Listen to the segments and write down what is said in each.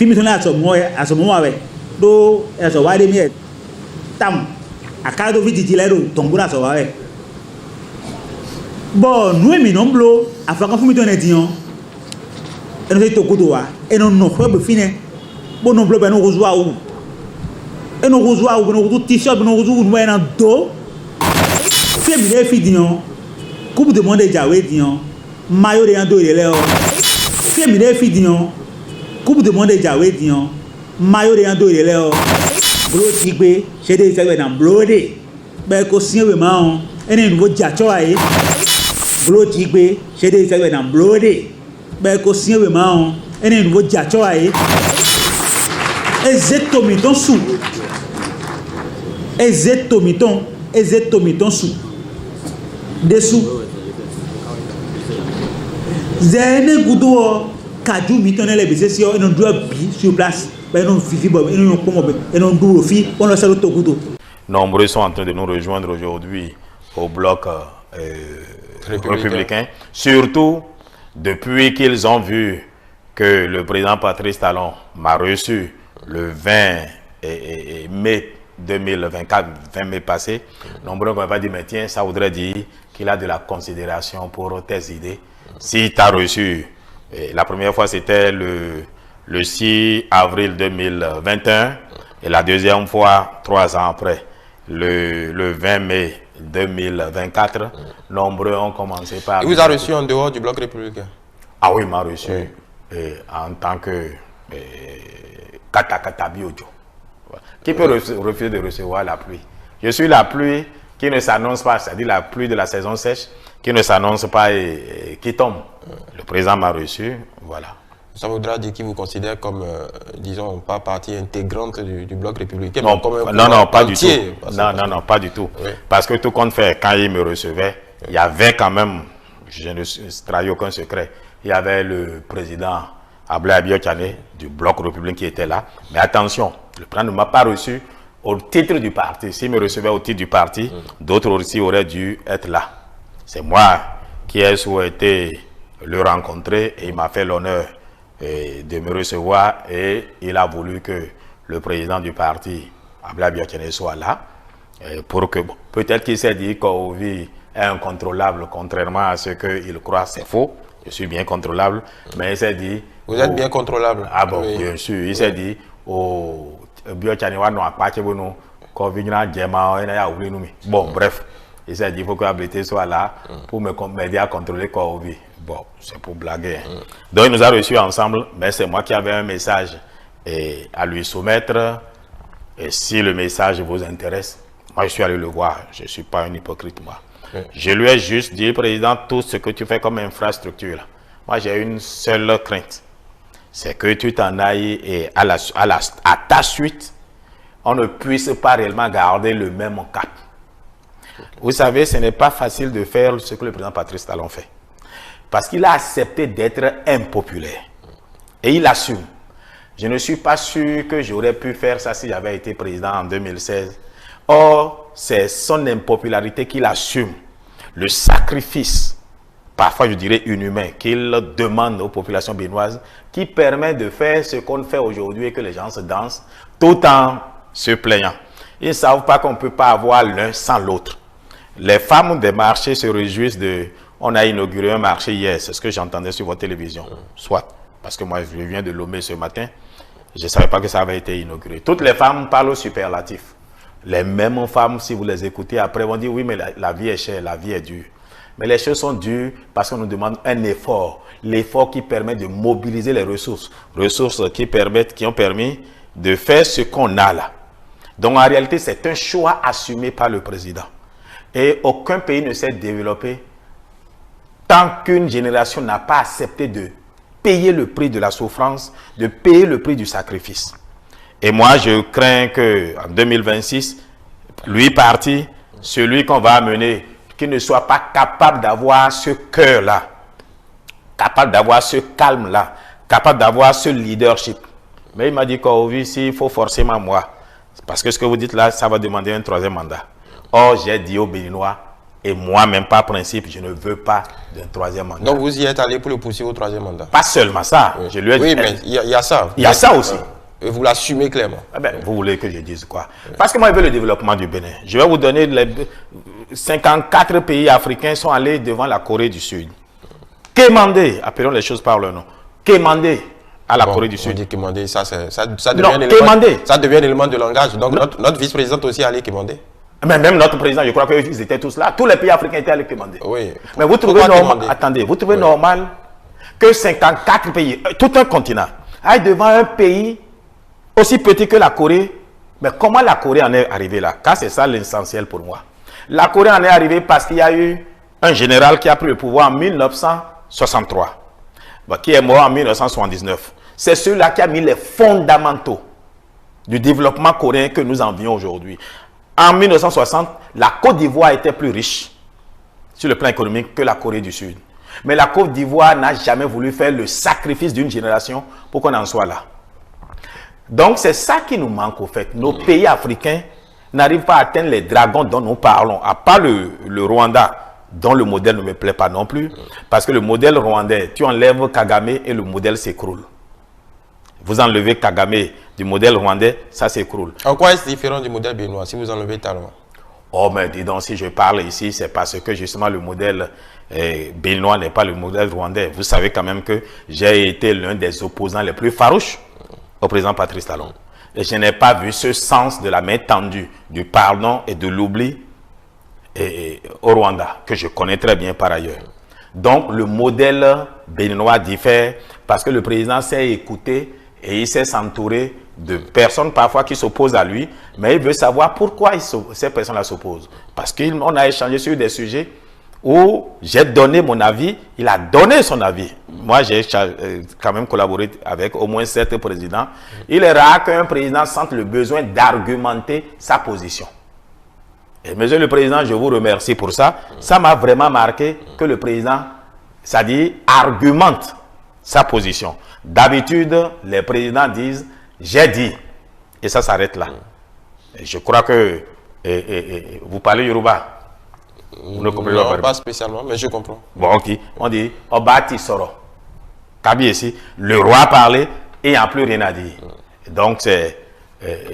film à ce moment avec do à ce moment de tam à cada vite titulaire tombe là ça va bon nous mais non blo à faire comme film dion et nous c'est tout quoi et non faut finir bon non blo ben nous rejoint où et nous rejoint où nous t-shirt nous rejoint nous en dos film les filles dion coupe de monde déjà ouais dion maillot de ando il est là film les filles dion coupe de monde déjà ouais dion maillot de ando il est là blo tigbe chez des fait dans blodé ben ko sien we ma et nous jacho aye blo tigbe chez des fait dans blodé ben ko sien we ma et nous jacho aye ezetomiton sou ezetomiton sou dessous zene gudo kaju miton les bese si on doit bi sur place ben non fifi bon et non comme et non dou fi on le sait tout gudo. Nombreux sont en train de nous rejoindre aujourd'hui au bloc républicain, surtout depuis qu'ils ont vu que le président Patrice Talon m'a reçu le 20 mai 2024, 20 mai passé. Nombreux ne vont pas dire, mais tiens, ça voudrait dire qu'il a de la considération pour tes idées. Si tu as reçu, la première fois c'était le 6 avril 2021 et la deuxième fois 3 ans après, le 20 mai 2024, nombreux ont commencé par... Il vous a reçu en dehors du bloc républicain? Ah oui, il m'a reçu en tant que Katakata Biojo. Qui peut refuser de recevoir la pluie? Je suis la pluie qui ne s'annonce pas, c'est-à-dire la pluie de la saison sèche, qui ne s'annonce pas et qui tombe. Le président m'a reçu, voilà. Ça voudra dire qu'il vous considère comme, disons, pas partie intégrante du bloc républicain. Non, comme non, pas du tout. Non, pas du tout. Oui. Parce que tout compte fait, quand il me recevait, il y avait quand même, je ne trahis aucun secret, il y avait le président Ablaye Abiyotiane du bloc républicain qui était là. Mais attention, le président ne m'a pas reçu au titre du parti. S'il me recevait au titre du parti, d'autres aussi auraient dû être là. C'est moi qui ai souhaité le rencontrer et il m'a fait l'honneur de me recevoir et il a voulu que le président du parti, Ablaye Abiyotiane, soit là pour que, peut-être qu'il s'est dit qu'Ovi est incontrôlable, contrairement à ce qu'il croit, c'est faux. Je suis bien contrôlable, mais il s'est dit... Vous êtes bien contrôlable? Ah bon, oui. Bien sûr. Il s'est dit, bon, bref, il s'est dit, il faut que l'habilité soit là pour m'aider à contrôler Covid. Bon, c'est pour blaguer. Donc, il nous a reçus ensemble, mais c'est moi qui avais un message à lui soumettre. Et si le message vous intéresse, moi, je suis allé le voir. Je ne suis pas un hypocrite, moi. Je lui ai juste dit, président, tout ce que tu fais comme infrastructure, là, moi j'ai une seule crainte, c'est que tu t'en ailles et à ta suite, on ne puisse pas réellement garder le même cap. Vous savez, ce n'est pas facile de faire ce que le président Patrice Talon fait. Parce qu'il a accepté d'être impopulaire. Et il assume. Je ne suis pas sûr que j'aurais pu faire ça si j'avais été président en 2016. Or, c'est son impopularité qu'il assume, le sacrifice, parfois je dirais inhumain, qu'il demande aux populations béninoises, qui permet de faire ce qu'on fait aujourd'hui et que les gens se dansent, tout en se plaignant. Ils ne savent pas qu'on ne peut pas avoir l'un sans l'autre. Les femmes des marchés se réjouissent de... On a inauguré un marché hier, c'est ce que j'entendais sur votre télévision, soit, parce que moi je viens de Lomé ce matin, je ne savais pas que ça avait été inauguré. Toutes les femmes parlent au superlatif. Les mêmes femmes, si vous les écoutez, après vont dire oui, mais la vie est chère, la vie est dure. Mais les choses sont dures parce qu'on nous demande un effort. L'effort qui permet de mobiliser les ressources. Ressources qui ont permis de faire ce qu'on a là. Donc en réalité, c'est un choix assumé par le président. Et aucun pays ne s'est développé tant qu'une génération n'a pas accepté de payer le prix de la souffrance, de payer le prix du sacrifice. Et moi, je crains qu'en 2026, lui parti, celui qu'on va amener, qu'il ne soit pas capable d'avoir ce cœur-là, capable d'avoir ce calme-là, capable d'avoir ce leadership. Mais il m'a dit qu'aujourd'hui, il faut forcément moi. Parce que ce que vous dites là, ça va demander un troisième mandat. Or, j'ai dit aux Béninois, Et moi-même, par principe, je ne veux pas d'un troisième mandat. Donc vous y êtes allé pour le pousser au troisième mandat? Pas seulement ça. Oui, Je lui ai dit, oui, mais il y a ça. Il y a ça aussi. Et vous l'assumez clairement. Ah ben, vous voulez que je dise quoi? Parce que moi, je veux le développement du Bénin. Je vais vous donner les 54 pays africains sont allés devant la Corée du Sud. Quémander, appelons les choses par leur nom. Quémander à la Corée du Sud. On dit quémander, ça Non, quémander. Ça devient un élément de langage. Donc notre vice-présidente aussi allait quémander. Mais même notre président, je crois qu'ils étaient tous là. Tous les pays africains étaient allés quémander. Oui. Mais vous trouvez normal, attendez, vous trouvez normal que 54 pays, tout un continent, aille devant un pays aussi petit que la Corée? Mais comment la Corée en est arrivée là? Car c'est ça l'essentiel pour moi. La Corée en est arrivée parce qu'il y a eu un général qui a pris le pouvoir en 1963, qui est mort en 1979. C'est celui-là qui a mis les fondamentaux du développement coréen que nous envions aujourd'hui. En 1960, la Côte d'Ivoire était plus riche sur le plan économique que la Corée du Sud. Mais la Côte d'Ivoire n'a jamais voulu faire le sacrifice d'une génération pour qu'on en soit là. Donc c'est ça qui nous manque au fait. Nos pays africains n'arrivent pas à atteindre les dragons dont nous parlons. À part le Rwanda, dont le modèle ne me plaît pas non plus. Parce que le modèle rwandais, tu enlèves Kagame et le modèle s'écroule. Vous enlevez Kagame du modèle rwandais, ça s'écroule. En quoi est-ce différent du modèle béninois si vous enlevez Talon? Oh, mais dis donc, si je parle ici, c'est parce que justement le modèle béninois n'est pas le modèle rwandais. Vous savez quand même que j'ai été l'un des opposants les plus farouches au président Patrice Talon. Et je n'ai pas vu ce sens de la main tendue, du pardon et de l'oubli au Rwanda, que je connais très bien par ailleurs. Donc, le modèle béninois diffère parce que le président s'est écouté et il s'est s'entourer de personnes parfois qui s'opposent à lui, mais il veut savoir pourquoi ces personnes-là s'opposent. Parce qu'on a échangé sur des sujets où j'ai donné mon avis, il a donné son avis. Moi, j'ai quand même collaboré avec au moins 7 présidents. Il est rare qu'un président sente le besoin d'argumenter sa position. Et monsieur le président, je vous remercie pour ça. Ça m'a vraiment marqué que le président, ça dit, argumente sa position. D'habitude, les présidents disent « j'ai dit » et ça s'arrête là. Et je crois que vous parlez Yoruba. Vous ne comprenez non, pas spécialement, mais je comprends. Bon, ok. On dit « Obati Soro ». Kabi ici, le roi parlait et il n'y a plus rien à dire. Donc, c'est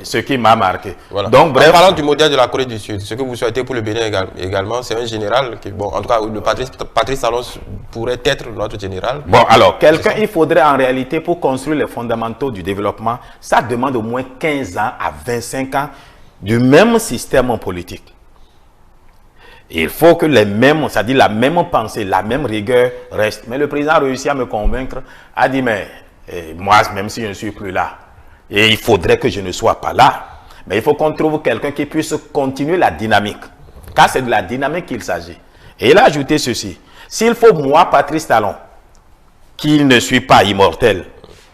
ce qui m'a marqué. Voilà. Donc, bref, en parlant du modèle de la Corée du Sud, ce que vous souhaitez pour le Bénin également, c'est un général qui, bon, en tout cas, le Patrice Talon pourrait être notre général. Bon, alors, quelqu'un, il faudrait en réalité, pour construire les fondamentaux du développement, ça demande au moins 15 ans à 25 ans du même système politique. Il faut que les mêmes, c'est-à-dire la même pensée, la même rigueur reste. Mais le président a réussi à me convaincre, a dit, mais moi, même si je ne suis plus là, et il faudrait que je ne sois pas là, mais il faut qu'on trouve quelqu'un qui puisse continuer la dynamique. Car c'est de la dynamique qu'il s'agit. Et il a ajouté ceci. S'il faut, moi, Patrice Talon, qu'il ne suis pas immortel,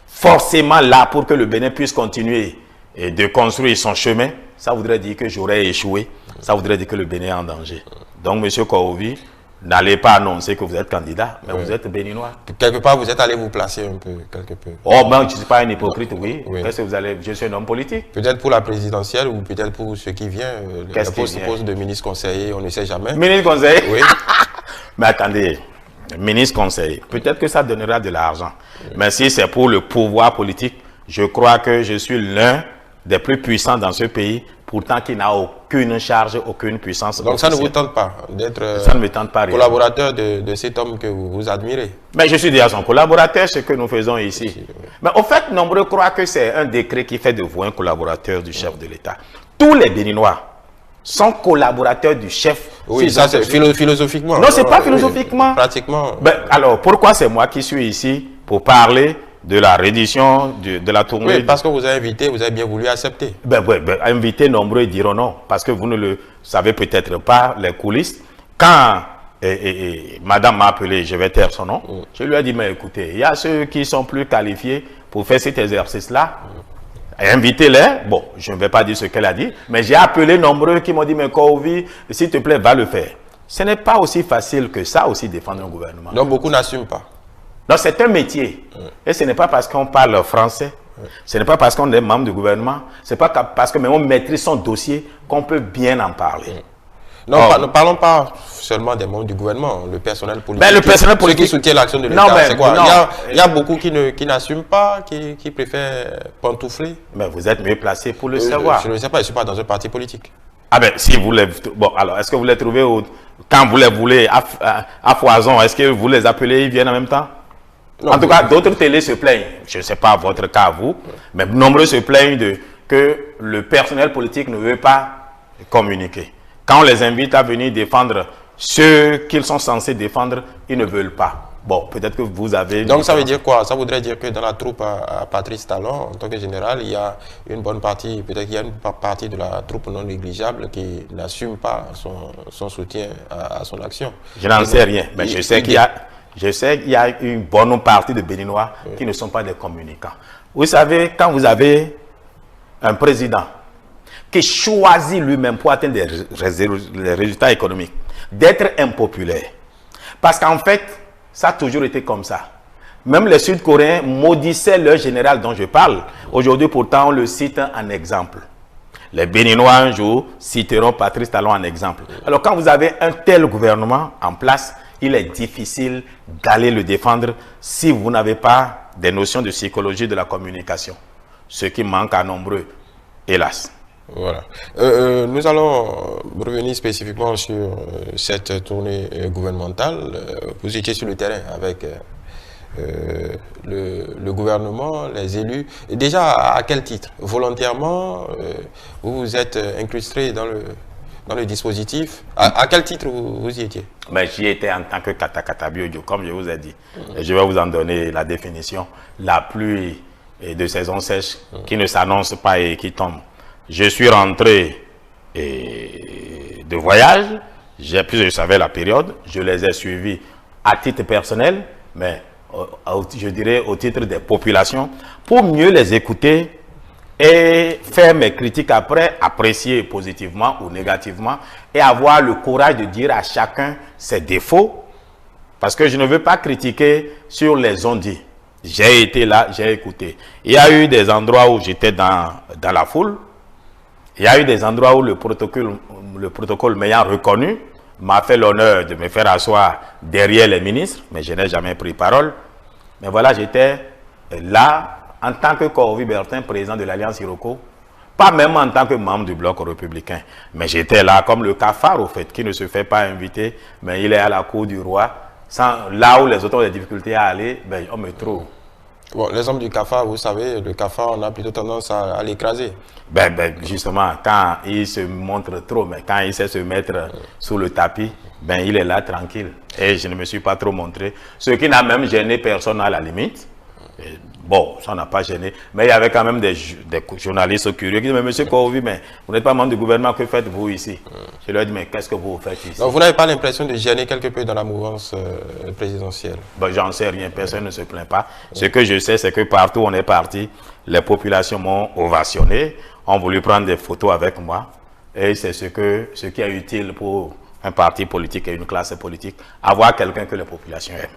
forcément là pour que le Bénin puisse continuer et de construire son chemin, ça voudrait dire que j'aurais échoué. Ça voudrait dire que le Bénin est en danger. Donc, M. Kourovi, n'allez pas annoncer que vous êtes candidat, mais vous êtes béninois. Quelque part, vous êtes allé vous placer un peu, quelque peu. Oh, ben, je ne suis pas un hypocrite, oui. Oui. Qu'est-ce que vous allez... Je suis un homme politique. Peut-être pour la présidentielle ou peut-être pour ce qui vient. Le poste de ministre conseiller, on ne sait jamais. Ministre conseiller? Oui. Mais attendez, ministre conseiller, peut-être que ça donnera de l'argent. Mais si c'est pour le pouvoir politique, je crois que je suis l'un des plus puissants dans ce pays, pourtant qui n'a aucune charge, aucune puissance. Donc ça ne vous tente pas d'être collaborateur de cet homme que vous admirez? Mais je suis déjà son collaborateur, ce que nous faisons ici. Oui. Mais au fait, nombreux croient que c'est un décret qui fait de vous un collaborateur du chef de l'État. Tous les Béninois sont collaborateurs du chef. Oui, ça c'est philosophiquement. Non, c'est pas philosophiquement. Oui, pratiquement. Ben, alors, pourquoi c'est moi qui suis ici pour parler de la reddition de la tournée? Oui, parce que vous avez invité, vous avez bien voulu accepter. Invité, nombreux diront non, parce que vous ne le savez peut-être pas, les coulisses. Quand madame m'a appelé, je vais taire son nom, je lui ai dit, mais écoutez, il y a ceux qui sont plus qualifiés pour faire cet exercice-là. Invitez-les. Bon, je ne vais pas dire ce qu'elle a dit, mais j'ai appelé nombreux qui m'ont dit, mais Kourovi, s'il te plaît, va le faire. Ce n'est pas aussi facile que ça aussi défendre un gouvernement. Donc beaucoup n'assument pas. Non, c'est un métier. Et ce n'est pas parce qu'on parle français, ce n'est pas parce qu'on est membre du gouvernement, ce n'est pas parce que même on maîtrise son dossier qu'on peut bien en parler. Non, ne parlons pas seulement des membres du gouvernement, le personnel politique. Mais le personnel politique... Ceux qui soutiennent l'action de l'État, c'est quoi? Il y a beaucoup qui n'assument pas, qui préfèrent pantoufler. Mais vous êtes mieux placé pour le savoir. Je ne sais pas, je ne suis pas dans un parti politique. Ah ben, si vous les... Bon, alors, est-ce que vous les trouvez quand vous les voulez à foison, est-ce que vous les appelez, ils viennent en même temps? Non, en tout cas, d'autres télés se plaignent, je ne sais pas votre cas à vous, mais nombreux se plaignent que le personnel politique ne veut pas communiquer. Quand on les invite à venir défendre ceux qu'ils sont censés défendre, ils ne veulent pas. Bon, peut-être que vous avez... Donc ça veut dire quoi? Ça voudrait dire que dans la troupe à Patrice Talon, en tant que général, il y a une bonne partie, peut-être qu'il y a une partie de la troupe non négligeable qui n'assume pas son soutien à son action. Je n'en sais rien, mais je sais qu'il y a une bonne partie de Béninois qui ne sont pas des communicants. Vous savez, quand vous avez un président qui choisit lui-même pour atteindre des résultats économiques, d'être impopulaire, parce qu'en fait, ça a toujours été comme ça. Même les Sud-Coréens maudissaient leur général dont je parle. Aujourd'hui, pourtant, on le cite en exemple. Les Béninois, un jour, citeront Patrice Talon en exemple. Alors, quand vous avez un tel gouvernement en place, il est difficile d'aller le défendre si vous n'avez pas des notions de psychologie de la communication. Ce qui manque à nombreux, hélas. Voilà. Nous allons revenir spécifiquement sur cette tournée gouvernementale. Vous étiez sur le terrain avec le gouvernement, les élus. Et déjà, à quel titre? Volontairement, vous vous êtes incrusté dans le dispositif. À quel titre vous y étiez? Mais j'y étais en tant que Katakata Biodio, comme je vous ai dit. Et je vais vous en donner la définition. La pluie de saison sèche qui ne s'annonce pas et qui tombe. Je suis rentré de voyage, puis je savais la période, je les ai suivis à titre personnel, mais je dirais au titre des populations, pour mieux les écouter et faire mes critiques après, apprécier positivement ou négativement, et avoir le courage de dire à chacun ses défauts, parce que je ne veux pas critiquer sur les ondits. J'ai été là, j'ai écouté. Il y a eu des endroits où j'étais dans la foule. Il y a eu des endroits où le protocole m'ayant reconnu m'a fait l'honneur de me faire asseoir derrière les ministres, mais je n'ai jamais pris parole. Mais voilà, j'étais là en tant que Corvi Bertin, président de l'Alliance Iroko, pas même en tant que membre du bloc républicain, mais j'étais là comme le cafard au fait, qui ne se fait pas inviter, mais il est à la cour du roi. Là où les autres ont des difficultés à aller, ben, on me trouve. Bon, l'exemple du cafard, vous savez, le cafard, on a plutôt tendance à l'écraser. Ben, justement, quand il se montre trop, mais quand il sait se mettre sous le tapis, ben, il est là tranquille. Et je ne me suis pas trop montré. Ce qui n'a même gêné personne à la limite. Et bon, ça n'a pas gêné. Mais il y avait quand même des journalistes curieux qui disaient, mais monsieur Corvi, mais vous n'êtes pas membre du gouvernement, que faites-vous ici? Je leur ai dit, mais qu'est-ce que vous faites ici? Donc vous n'avez pas l'impression de gêner quelque peu dans la mouvance présidentielle? Ben, j'en sais rien, personne ne se plaint pas. Ce que je sais, c'est que partout où on est parti, les populations m'ont ovationné, ont voulu prendre des photos avec moi. Et c'est ce qui est utile pour un parti politique et une classe politique, avoir quelqu'un que les populations aiment.